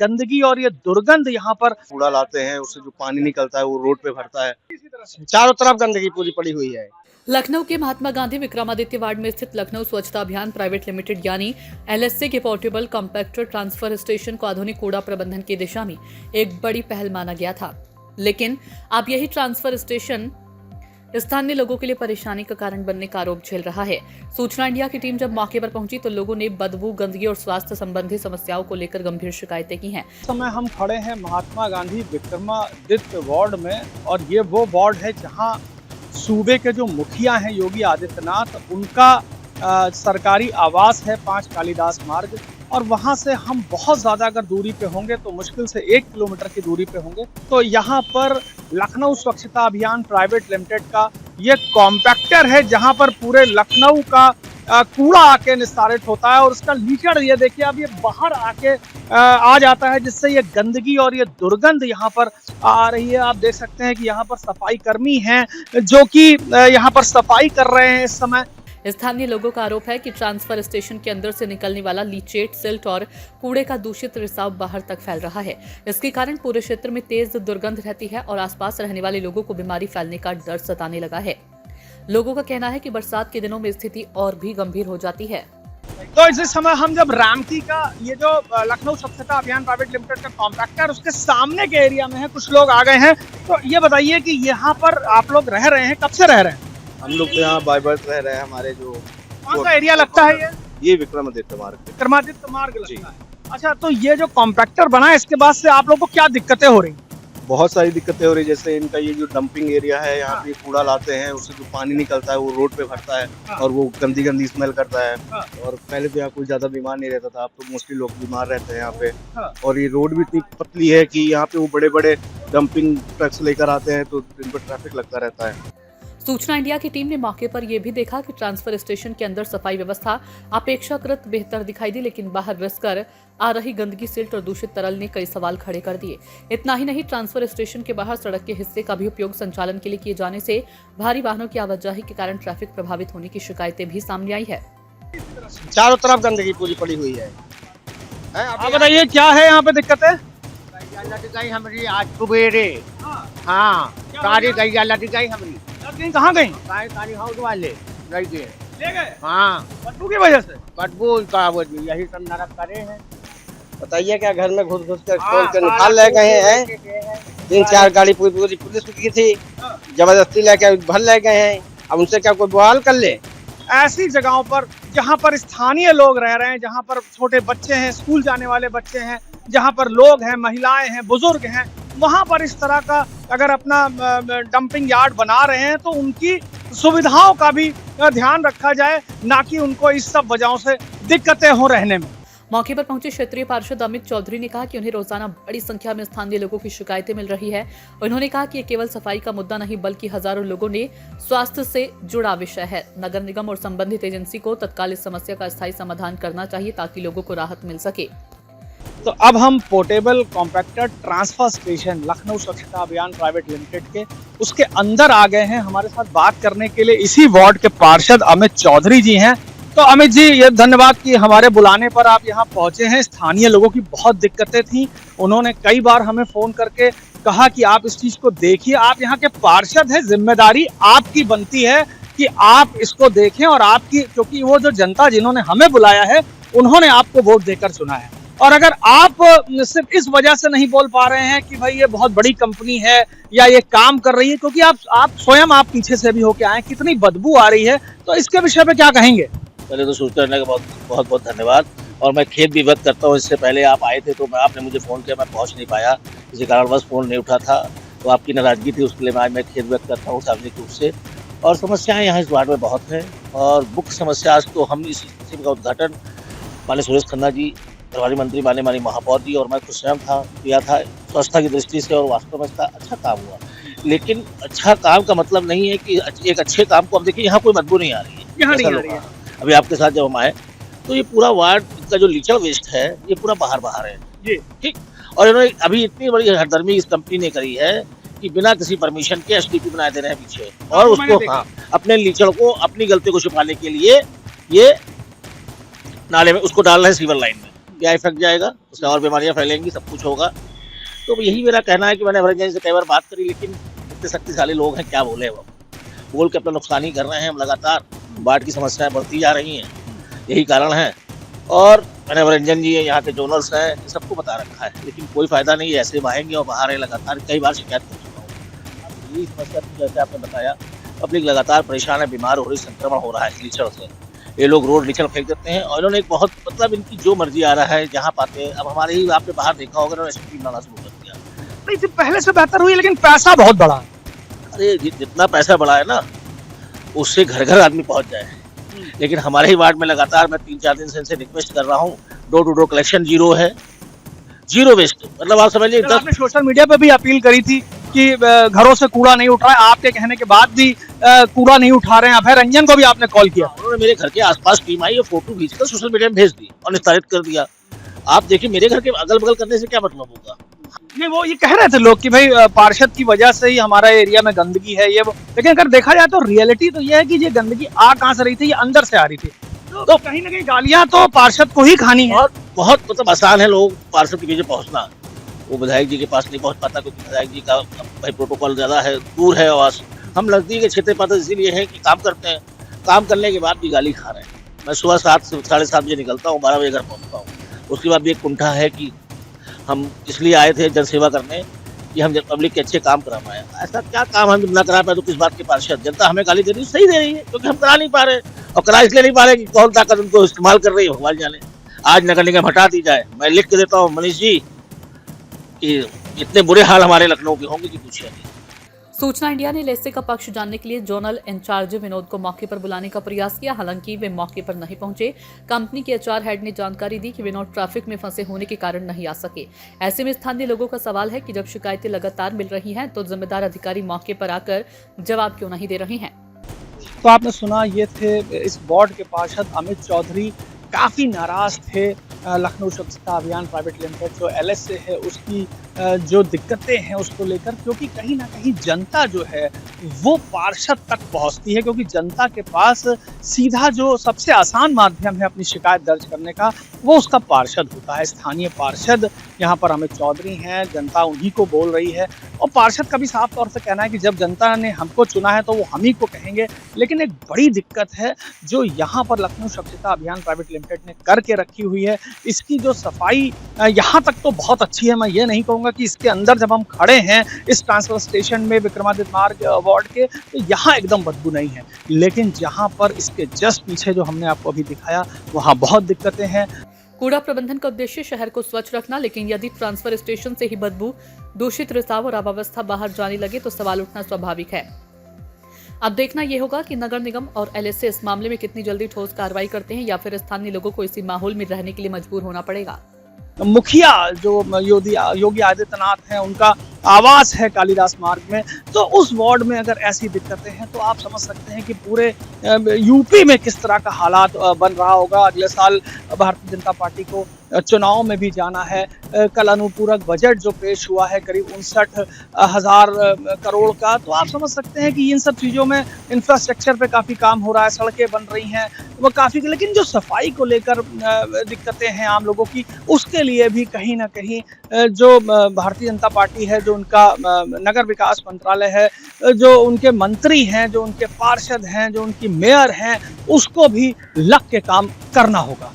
गंदगी और ये दुर्गंध यहाँ पर कूड़ा लाते हैं, उससे जो पानी निकलता है वो रोड पे भरता है। चारों तरफ गंदगी पूरी पड़ी हुई है। लखनऊ के महात्मा गांधी विक्रमादित्य वार्ड में स्थित लखनऊ स्वच्छता अभियान प्राइवेट लिमिटेड यानी एलएससी के पोर्टेबल कॉम्पैक्टर ट्रांसफर स्टेशन को आधुनिक कूड़ा प्रबंधन की दिशा में एक बड़ी पहल माना गया था, लेकिन अब यही ट्रांसफर स्टेशन स्थानीय लोगों के लिए परेशानी का कारण बनने का आरोप झेल रहा है। सूचना इंडिया की टीम जब मौके पर पहुंची तो लोगों ने बदबू, गंदगी और स्वास्थ्य संबंधी समस्याओं को लेकर गंभीर शिकायतें की हैं। इस समय हम खड़े हैं महात्मा गांधी विक्रमादित्य वार्ड में और ये वो वार्ड है जहां सूबे के जो मुखिया हैं योगी आदित्यनाथ, उनका सरकारी आवास है 5 कालिदास मार्ग, और वहां से हम बहुत ज्यादा अगर दूरी पे होंगे तो मुश्किल से 1 किलोमीटर की दूरी पे होंगे तो यहाँ पर लखनऊ स्वच्छता अभियान प्राइवेट लिमिटेड का ये कॉम्पैक्टर है जहाँ पर पूरे लखनऊ का कूड़ा आके निस्तारित होता है और उसका लीचड़ ये देखिए अब ये बाहर आके आ जाता है, जिससे ये गंदगी और ये दुर्गंध यहाँ पर आ रही है। आप देख सकते हैं कि यहाँ पर सफाई कर्मी हैं जो कि यहाँ पर सफाई कर रहे हैं इस समय। स्थानीय लोगों का आरोप है कि ट्रांसफर स्टेशन के अंदर से निकलने वाला लीचेट, सिल्ट और कूड़े का दूषित रिसाव बाहर तक फैल रहा है। इसके कारण पूरे क्षेत्र में तेज दुर्गंध रहती है और आसपास रहने वाले लोगों को बीमारी फैलने का डर सताने लगा है। लोगों का कहना है कि बरसात के दिनों में स्थिति और भी गंभीर हो जाती है। तो इस समय हम जब रामकी का ये जो लखनऊ स्वच्छता अभियान प्राइवेट लिमिटेड का कॉम्पैक्टर उसके सामने के एरिया में है, कुछ लोग आ गए हैं। तो ये बताइए कि यहाँ पर आप लोग रह रहे हैं, कब से रह रहे हैं? हम लोग तो यहाँ बाय बर्थ रह रहे हैं। हमारे जो कौन सा एरिया लगता है ये विक्रमादित्य मार्ग लगता है। अच्छा, तो ये जो कॉम्पैक्टर बना है इसके बाद से आप लोग को क्या दिक्कतें हो रही? बहुत सारी दिक्कतें हो रही, जैसे इनका ये जो डंपिंग एरिया है यहाँ पे कूड़ा लाते हैं, उससे जो पानी निकलता है वो रोड पे भरता है और वो गंदी गंदी स्मेल करता है। और पहले तो यहाँ कोई ज्यादा बीमार नहीं रहता था, अब तो मोस्टली लोग बीमार रहते हैं यहाँ पे। और ये रोड भी इतनी पतली है कि यहाँ पे वो बड़े बड़े डंपिंग ट्रक्स लेकर आते हैं तो इन पर ट्रैफिक लगता रहता है। सूचना इंडिया की टीम ने मौके पर यह भी देखा कि ट्रांसफर स्टेशन के अंदर सफाई व्यवस्था अपेक्षाकृत बेहतर दिखाई दी, लेकिन बाहर रिस कर आ रही गंदगी, सिल्ट और दूषित तरल ने कई सवाल खड़े कर दिए। इतना ही नहीं, ट्रांसफर स्टेशन के बाहर सड़क के हिस्से का भी उपयोग संचालन के लिए किए जाने से भारी वाहनों की आवाजाही के कारण ट्रैफिक प्रभावित होने की शिकायतें भी सामने आई है। चारों तरफ गंदगी पूरी पड़ी हुई है। आप बताइए क्या है यहाँ पे दिक्कतें? गई हमारी आज सुबेरे। हाँ, सारी गैया लट गई हमारी। कहाँ गई? हाउस वाले ले गए। हाँ, बदबू की वजह से? बदबू का यही सब नरक करे हैं। बताइए क्या घर में घुस घुस कर खोल कर निकाल ले गए हैं। 3-4 गाड़ी पूरी पुलिस की थी, जबरदस्ती लेके भर ले गए हैं। अब उनसे क्या कोई बवाल कर ले? ऐसी जगहों पर जहां पर स्थानीय लोग रह रहे हैं, जहां पर छोटे बच्चे हैं, स्कूल जाने वाले बच्चे हैं, जहां पर लोग हैं, महिलाएं हैं, बुजुर्ग हैं, वहां पर इस तरह का अगर अपना डंपिंग यार्ड बना रहे हैं तो उनकी सुविधाओं का भी ध्यान रखा जाए, ना कि उनको इस सब वजहों से दिक्कतें हो रहने में। मौके पर पहुंचे क्षेत्रीय पार्षद अमित चौधरी ने कहा कि उन्हें रोजाना बड़ी संख्या में स्थानीय लोगों की शिकायतें मिल रही है। उन्होंने कहा कि ये केवल सफाई का मुद्दा नहीं बल्कि हजारों लोगों ने स्वास्थ्य से जुड़ा विषय है। नगर निगम और संबंधित एजेंसी को तत्काल इस समस्या का स्थायी समाधान करना चाहिए ताकि लोगों को राहत मिल सके। तो अब हम portable compactor transfer station Lucknow स्वच्छता अभियान प्राइवेट लिमिटेड के उसके अंदर आ गए हैं। हमारे साथ बात करने के लिए इसी वार्ड के पार्षद अमित चौधरी जी हैं। तो अमित जी, ये धन्यवाद कि हमारे बुलाने पर आप यहाँ पहुंचे हैं। स्थानीय लोगों की बहुत दिक्कतें थी, उन्होंने कई बार हमें फोन करके कहा कि आप इस चीज को देखिए। आप यहाँ के पार्षद हैं, जिम्मेदारी आपकी बनती है कि आप इसको देखें और आपकी, क्योंकि वो जो जनता जिन्होंने हमें बुलाया है उन्होंने आपको वोट देकर चुना है। और अगर आप सिर्फ इस वजह से नहीं बोल पा रहे हैं कि भाई ये बहुत बड़ी कंपनी है या ये काम कर रही है, क्योंकि आप स्वयं आप पीछे से भी होके आए, कितनी बदबू आ रही है, तो इसके विषय पे क्या कहेंगे? पहले तो सूचना करने का बहुत बहुत धन्यवाद और मैं खेद भी व्यक्त करता हूँ। इससे पहले आप आए थे तो आपने मुझे फ़ोन किया, मैं पहुँच नहीं पाया, इसी कारणवश फ़ोन नहीं उठा था, तो आपकी नाराज़गी थी, उसके लिए मैं खेद व्यक्त करता हूँ सार्वजनिक रूप से। और समस्याएं यहाँ इस वार्ड में बहुत हैं और मुख्य समस्या आज तो हम इस स्कीम का उद्घाटन माननीय सुरेश खन्ना जी, प्रभारी मंत्री माननीय महापौर जी और मैं खुद स्वयं किया था स्वच्छता की दृष्टि से, और वास्तव में इसका अच्छा काम हुआ। लेकिन अच्छा काम का मतलब नहीं है कि एक अच्छे काम को, अब देखिए यहाँ कोई बदबू नहीं आ रही है, यहाँ नहीं आ रही है। अभी आपके साथ जब हम आए तो ये पूरा वार्ड का जो लीचड़ वेस्ट है ये पूरा बाहर है जी, ठीक। और इन्होंने अभी इतनी बड़ी हरदर्मी इस कंपनी ने करी है कि बिना किसी परमिशन के एसटीपी बना दे रहे हैं पीछे, और उसको अपने लीचड़ को, अपनी गलती को छुपाने के लिए ये नाले में उसको डाल रहे हैं सीवर लाइन में। क्या इफेक्ट जाएगा, उससे और बीमारियां फैलेंगी, सब कुछ होगा। तो यही मेरा कहना है कि मैंने एमरजेंसी से कई बार बात करी, लेकिन इतने शक्तिशाली लोग हैं, क्या बोले वो, बोल के अपना नुकसान ही कर रहे हैं हम लगातार। बाढ़ की समस्याएं बढ़ती जा रही हैं, यही कारण है। और मैंने रंजन जी यहाँ के जोनल्स हैं, इन सबको बता रखा है, लेकिन कोई फायदा नहीं है, ऐसे बहाएंगे और बाहर है लगातार। कई बार शिकायत कर चुका हूँ। यही समस्या थी, जैसे आपने बताया, पब्लिक लगातार परेशान है, बीमार हो रही, संक्रमण हो रहा है कीचड़ से। ये लोग रोड नीचे फेंक देते हैं, और इन्होंने एक बहुत मतलब इनकी जो मर्जी आ रहा है जहाँ पाते हैं। अब हमारे ही आपने बाहर देखा होगा, इन्होंने स्कूटी बनाना शुरू कर दिया। नहीं, तो पहले से बेहतर हुई, लेकिन पैसा बहुत बढ़ा है। अरे जितना पैसा बढ़ा है ना, उससे घर घर आदमी पहुंच जाए। लेकिन हमारे ही वार्ड में लगातार मैं 3-4 दिन से इनसे रिक्वेस्ट कर रहा हूँ, door to door collection zero है, जीरो वेस्ट। मतलब आप समझिए, आपने सोशल मीडिया पे भी अपील करी थी कि घरों से कूड़ा नहीं उठ रहा है, आपके कहने के बाद भी कूड़ा नहीं उठा रहे हैं। अभय रंजन को भी आपने कॉल किया। उन्होंने मेरे घर के आसपास टीम आई और फोटो खींचकर सोशल मीडिया में भेज दी और निस्तारित कर दिया। आप देखिए, मेरे घर के अगल बगल करने से क्या मतलब होगा। नहीं, वो ये कह रहे थे लोग कि भाई पार्षद की वजह से ही हमारा एरिया में गंदगी है, ये वो। लेकिन अगर देखा जाए तो रियलिटी तो ये है कि ये गंदगी आ कहाँ से रही थी, ये अंदर से आ रही थी। तो कहीं ना कहीं गालियां तो पार्षद को ही खानी है। बहुत बहुत मतलब आसान है लोग पार्षद के पीछे पहुंचना, वो विधायक जी के पास नहीं पहुंच पाता, क्योंकि विधायक जी का भाई प्रोटोकॉल ज्यादा है, दूर है आवास। हम नजदीक के क्षेत्र पाते इसीलिए है कि काम करते हैं, काम करने के बाद भी गाली खा रहे हैं। मैं सुबह 7 से 7:30 बजे निकलता हूँ, 12 बजे घर पहुँचता हूँ। उसके बाद भी एक कुंठा है कि हम इसलिए आए थे जन सेवा करने कि हम पब्लिक के अच्छे काम करा पाए। ऐसा क्या काम हम न करा पाए तो किस बात के पार्षद? जनता हमें गाली दे रही है, सही दे रही है, क्योंकि हम करा नहीं पा रहे। और करा इसलिए नहीं पा रहे कि कौन ताकत उनको इस्तेमाल कर रही है, भगवान जाने। आज नगर निगम हटा दी जाए, मैं लिख के देता हूँ मनीष जी कि इतने बुरे हाल हमारे लखनऊ के होंगे कि पूछिए नहीं। सूचना इंडिया ने एलएसए का पक्ष जानने के लिए जोनल इंचार्ज विनोद को मौके पर बुलाने का प्रयास किया, हालांकि वे मौके पर नहीं पहुंचे। कंपनी के एचआर हेड ने जानकारी दी कि विनोद ट्रैफिक में फंसे होने के कारण नहीं आ सके। ऐसे में स्थानीय लोगों का सवाल है कि जब शिकायतें लगातार मिल रही हैं तो जिम्मेदार अधिकारी मौके पर आकर जवाब क्यों नहीं दे रहे हैं। तो आपने सुना, ये थे इस वार्ड के पार्षद अमित चौधरी। काफी नाराज थे लखनऊ स्वच्छता अभियान प्राइवेट लिमिटेड जो एलएसए है उसकी जो दिक्कतें हैं उसको लेकर, क्योंकि कहीं ना कहीं जनता जो है वो पार्षद तक पहुंचती है, क्योंकि जनता के पास सीधा जो सबसे आसान माध्यम है अपनी शिकायत दर्ज करने का, वो उसका पार्षद होता है। स्थानीय पार्षद यहाँ पर अमित चौधरी हैं, जनता उन्हीं को बोल रही है। और पार्षद का भी साफ तौर से कहना है कि जब जनता ने हमको चुना है तो वो हम ही को कहेंगे। लेकिन एक बड़ी दिक्कत है जो यहाँ पर लखनऊ स्वच्छता अभियान प्राइवेट लिमिटेड ने करके रखी हुई है, इसकी जो सफाई यहाँ तक तो बहुत अच्छी है। मैं ये नहीं कहूँगा कि इसके अंदर जब हम खड़े हैं इस ट्रांसफर स्टेशन में विक्रमादित्य मार्ग वार्ड के, तो यहाँ एकदम बदबू नहीं है। लेकिन जहाँ पर इसके जस्ट पीछे जो हमने आपको अभी दिखाया, वहाँ बहुत दिक्कतें हैं। कूड़ा प्रबंधन का उद्देश्य शहर को स्वच्छ रखना, लेकिन यदि ट्रांसफर स्टेशन से ही बदबू, दूषित रिसाव और अव्यवस्था बाहर जाने लगे तो सवाल उठना स्वाभाविक है। अब देखना यह होगा कि नगर निगम और एलएसए इस मामले में कितनी जल्दी ठोस कार्रवाई करते हैं, या फिर स्थानीय लोगों को इसी माहौल में रहने के लिए मजबूर होना पड़ेगा। मुखिया जो योगी आदित्यनाथ हैं, उनका आवास है कालिदास मार्ग में, तो उस वार्ड में अगर ऐसी दिक्कतें हैं तो आप समझ सकते हैं कि पूरे यूपी में किस तरह का हालात बन रहा होगा। अगले साल भारतीय जनता पार्टी को चुनाव में भी जाना है। कल अनुपूरक बजट जो पेश हुआ है करीब 59,000 करोड़ का, तो आप समझ सकते हैं कि इन सब चीज़ों में इंफ्रास्ट्रक्चर पे काफ़ी काम हो रहा है, सड़कें बन रही हैं वो काफ़ी। लेकिन जो सफाई को लेकर दिक्कतें हैं आम लोगों की, उसके लिए भी कहीं ना कहीं जो भारतीय जनता पार्टी है, जो उनका नगर विकास मंत्रालय है, जो उनके मंत्री हैं, जो उनके पार्षद हैं, जो उनकी मेयर हैं, उसको भी लग के काम करना होगा।